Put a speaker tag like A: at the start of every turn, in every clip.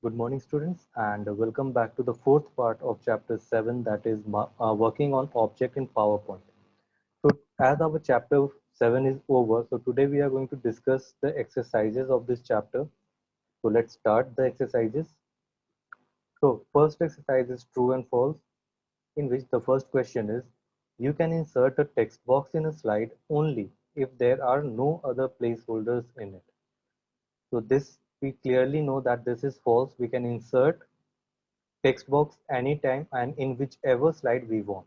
A: Good morning, students, and welcome back to the fourth part of chapter 7, that is working on object in PowerPoint. So, as our chapter 7 is over, so today we are going to discuss the exercises of this chapter. So, let's start the exercises. So, first exercise is true and false, in which the first question is you can insert a text box in a slide only if there are no other placeholders in it. So, this we clearly know that this is false. We can insert text box anytime and in whichever slide we want.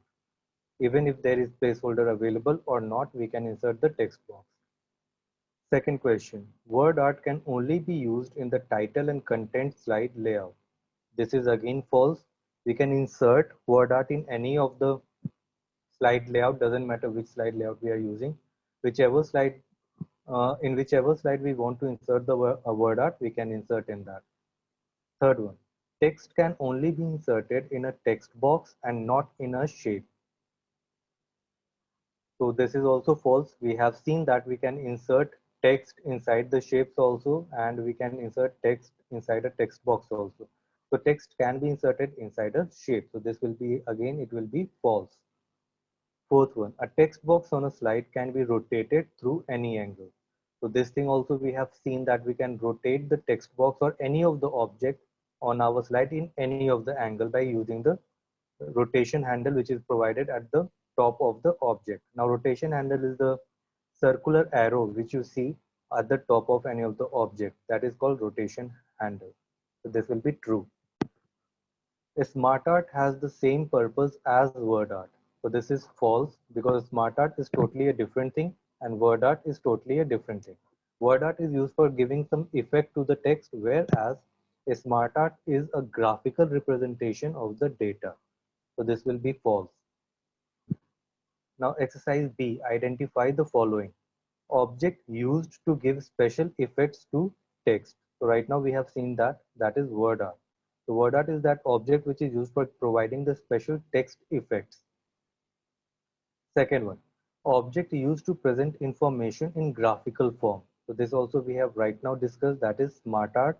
A: Even if there is placeholder available or not, we can insert the text box. Second question, word art can only be used in the title and content slide layout. This is again false. We can insert word art in any of the slide layout, doesn't matter which slide layout we are using. Whichever slide, in whichever slide we want to insert the word art, we can insert in that. Third one, text can only be inserted in a text box and not in a shape. So this is also false. We have seen that we can insert text inside the shapes also, and we can insert text inside a text box also. So text can be inserted inside a shape. So this will be, again, it will be false. Fourth one, a text box on a slide can be rotated through any angle. So this thing also we have seen that we can rotate the text box or any of the object on our slide in any of the angle by using the rotation handle which is provided at the top of the object. Now rotation handle is the circular arrow which you see at the top of any of the object, that is called rotation handle. So this will be true. A smart art has the same purpose as word art. So this is false because smart art is totally a different thing and word art is totally a different thing. Word art is used for giving some effect to the text, whereas a smart art is a graphical representation of the data. So this will be false. Now exercise B, identify the following. Object used to give special effects to text. So right now we have seen that is word art. The word art is that object which is used for providing the special text effects. Second one, object used to present information in graphical form. So this also we have right now discussed, that is smart art,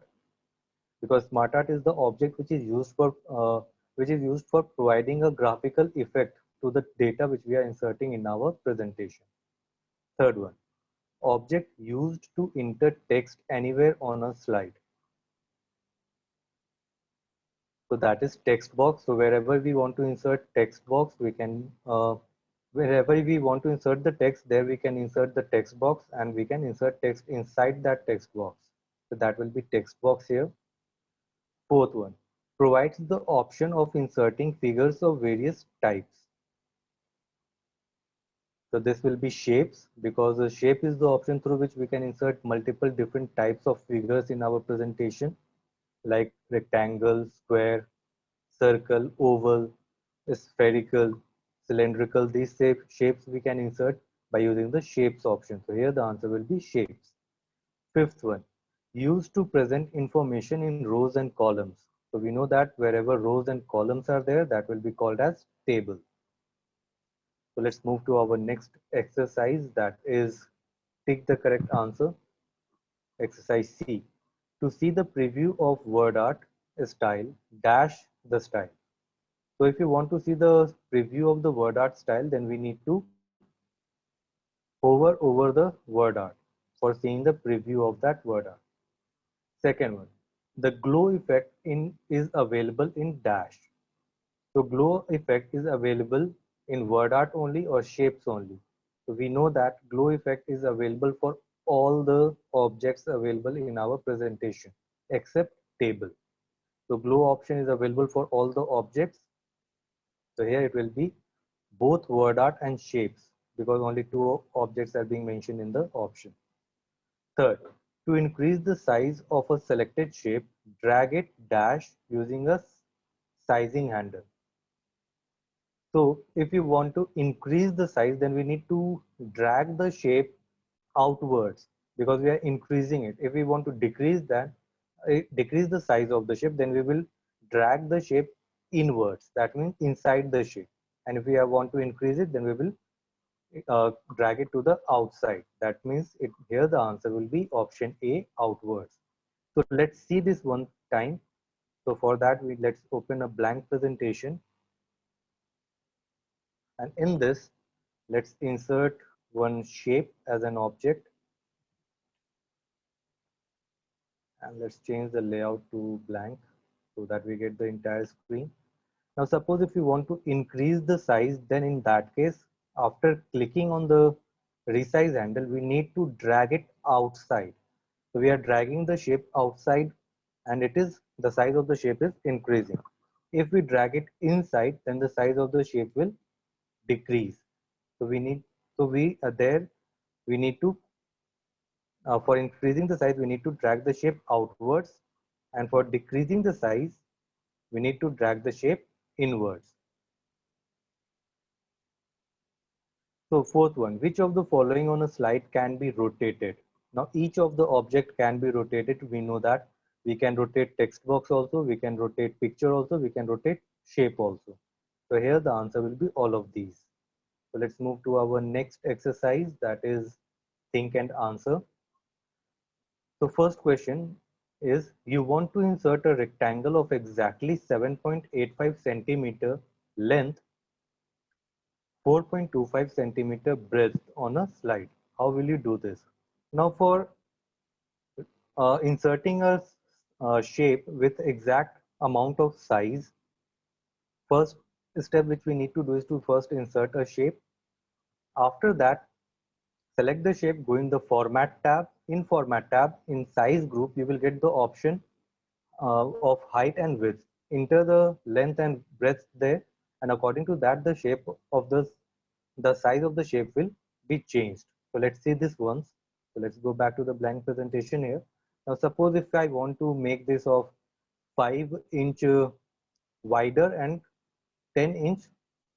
A: because smart art is the object which is used for providing a graphical effect to the data which we are inserting in our presentation. Third one, object used to enter text anywhere on a slide. So that is text box. So wherever we want to insert text box, we can wherever we want to insert the text, there we can insert the text box and we can insert text inside that text box. So that will be text box here. Fourth one, provides the option of inserting figures of various types. So this will be shapes, because the shape is the option through which we can insert multiple different types of figures in our presentation, like rectangle, square, circle, oval, spherical, cylindrical. These shapes we can insert by using the shapes option. So here the answer will be shapes. Fifth one, used to present information in rows and columns. So we know that wherever rows and columns are there, that will be called as table. So let's move to our next exercise, that is pick the correct answer. Exercise C. To see the preview of word art style, dash the style. So if you want to see the preview of the word art style, then we need to hover over the word art for seeing the preview of that word art. Second one, the glow effect is available in dash. So glow effect is available in word art only or shapes only. So we know that glow effect is available for all the objects available in our presentation except table. So glow option is available for all the objects. So here it will be both word art and shapes, because only two objects are being mentioned in the option. Third, to increase the size of a selected shape, drag it dash using a sizing handle. So if you want to increase the size, then we need to drag the shape outwards because we are increasing it. If we want to decrease that, decrease the size of the shape, then we will drag the shape inwards. That means inside the shape. And if we want to increase it, then we will drag it to the outside. That means here the answer will be option A, outwards. So let's see this one time. So for that, let's open a blank presentation. And in this, let's insert one shape as an object. And let's change the layout to blank so that we get the entire screen. Now suppose if you want to increase the size, then in that case, after clicking on the resize handle, we need to drag it outside. So we are dragging the shape outside and the size of the shape is increasing. If we drag it inside, then the size of the shape will decrease. So we need to for increasing the size, we need to drag the shape outwards, and for decreasing the size, we need to drag the shape inwards. So fourth one, which of the following on a slide can be rotated? Now each of the object can be rotated. We know that we can rotate text box also, we can rotate picture also, we can rotate shape also. So here the answer will be all of these. So let's move to our next exercise, that is think and answer. So first question is, you want to insert a rectangle of exactly 7.85 centimeter length, 4.25 centimeter breadth on a slide. How will you do this? Now for inserting a shape with exact amount of size, first step which we need to do is to first insert a shape. After that, select the shape, go in the format tab. In format tab, in size group, you will get the option of height and width. Enter the length and breadth there, and according to that, the shape of the size of the shape will be changed. So let's see this once. So let's go back to the blank presentation here. Now suppose if I want to make this of 5-inch wider and 10-inch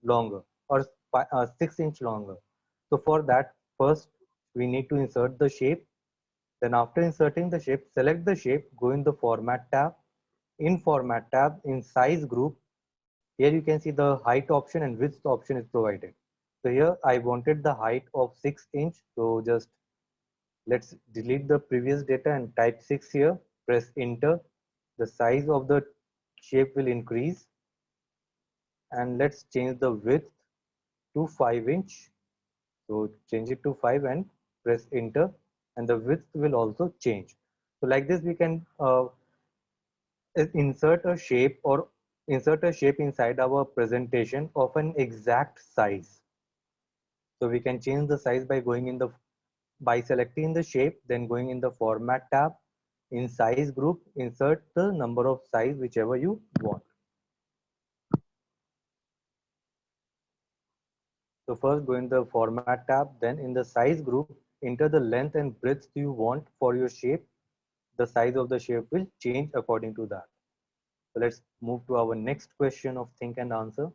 A: longer, or 6-inch longer. So for that, first we need to insert the shape. Then after inserting the shape, select the shape, go in the format tab. In format tab, in size group, here you can see the height option and width option is provided. So here I wanted the height of 6-inch. So just let's delete the previous data and type 6 here. Press enter. The size of the shape will increase. And let's change the width to 5-inch. So change it to 5 and press enter. And the width will also change. So like this we can insert a shape inside our presentation of an exact size. So we can change the size by selecting the shape, then going in the format tab. In size group, insert the number of size whichever you want. So first go in the format tab, then in the size group, enter the length and breadth you want for your shape. The size of the shape will change according to that. So let's move to our next question of think and answer.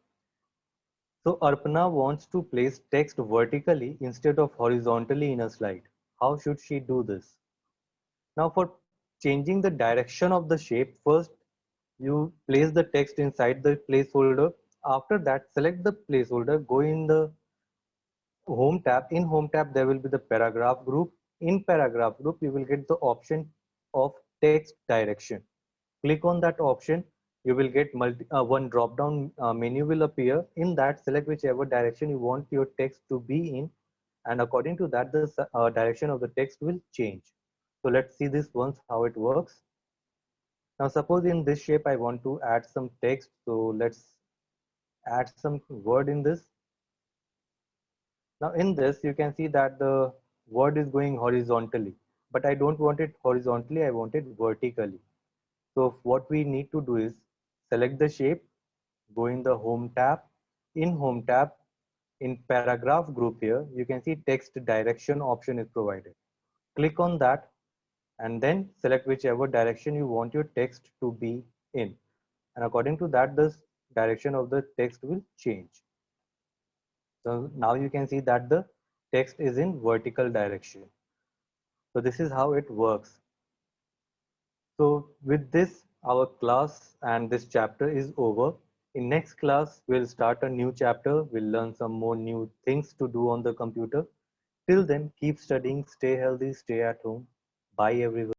A: So Arpana wants to place text vertically instead of horizontally in a slide. How should she do this? Now for changing the direction of the shape, first you place the text inside the placeholder. After that, select the placeholder, go in the home tab. In home tab, there will be the paragraph group. In paragraph group, you will get the option of text direction. Click on that option. You will get one drop down menu will appear. In that, select whichever direction you want your text to be in, and according to that, the direction of the text will change. So let's see this once how it works. Now suppose in this shape I want to add some text. So let's add some word in this. Now in this you can see that the word is going horizontally, but I don't want it horizontally, I want it vertically. So what we need to do is select the shape, go in the home tab. In home tab, in paragraph group here, you can see text direction option is provided. Click on that and then select whichever direction you want your text to be in. And according to that, the direction of the text will change. So now you can see that the text is in vertical direction. So this is how it works. So with this, our class and this chapter is over. In next class, we'll start a new chapter. We'll learn some more new things to do on the computer. Till then, keep studying, stay healthy, stay at home. Bye everyone.